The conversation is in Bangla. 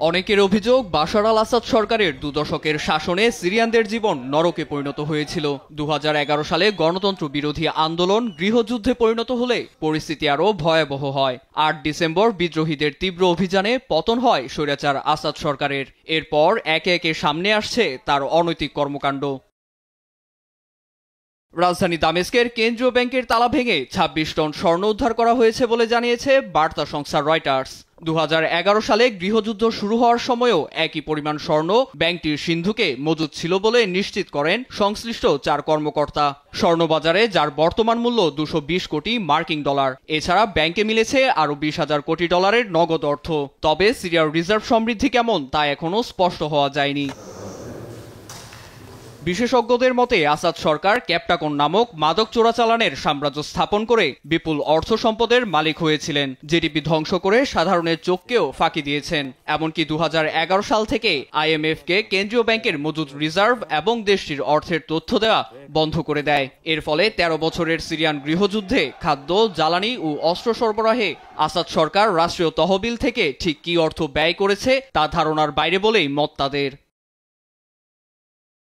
অনেকের অভিযোগ বাশার আল আসাদ সরকারের 2 দশকের শাসনে সিরিয়ানদের জীবন নরকে পরিণত হয়েছিল। 2011 সালে গণতন্ত্র বিরোধী আন্দোলন গৃহযুদ্ধে পরিণত হলে পরিস্থিতি আরও ভয়াবহ হয়। 8 ডিসেম্বর বিদ্রোহীদের তীব্র অভিযানে পতন হয় স্বৈরাচার আসাদ সরকারের। এরপর একে একে সামনে আসছে তার অনৈতিক কর্মকাণ্ড। রাজধানী দামেস্কের কেন্দ্রীয় ব্যাংকের তালা ভেঙে 26 টন স্বর্ণ উদ্ধার করা হয়েছে বলে জানিয়েছে বার্তা সংস্থা রয়টার্স। 2011 সালে গৃহযুদ্ধ শুরু হওয়ার সময়ও একই পরিমাণ স্বর্ণ ব্যাংকটির সিন্ধুকে মজুদ ছিল বলে নিশ্চিত করেন সংশ্লিষ্ট 4 কর্মকর্তা। স্বর্ণবাজারে যার বর্তমান মূল্য 220 কোটি মার্কিন ডলার। এছাড়া ব্যাংকে মিলেছে আরও 20,000 কোটি ডলারের নগদ অর্থ। তবে সিরিয়ার রিজার্ভ সমৃদ্ধি কেমন তা এখনও স্পষ্ট হওয়া যায়নি। বিশেষজ্ঞদের মতে আসাদ সরকার ক্যাপটাগন নামক মাদক চোরাচালানের সাম্রাজ্য স্থাপন করে বিপুল অর্থ সম্পদের মালিক হয়েছিলেন। জিডিপি ধ্বংস করে সাধারণের চোখকেও ফাঁকি দিয়েছেন। এমনকি 2011 সাল থেকে IMF-কে কেন্দ্রীয় ব্যাংকের মজুদ রিজার্ভ এবং দেশটির অর্থের তথ্য দেওয়া বন্ধ করে দেয়। এর ফলে 13 বছরের সিরিয়ান গৃহযুদ্ধে খাদ্য, জ্বালানি ও অস্ত্র সরবরাহে আসাদ সরকার রাষ্ট্রীয় তহবিল থেকে ঠিক কী অর্থ ব্যয় করেছে তা ধারণার বাইরে বলেই মত তাদের।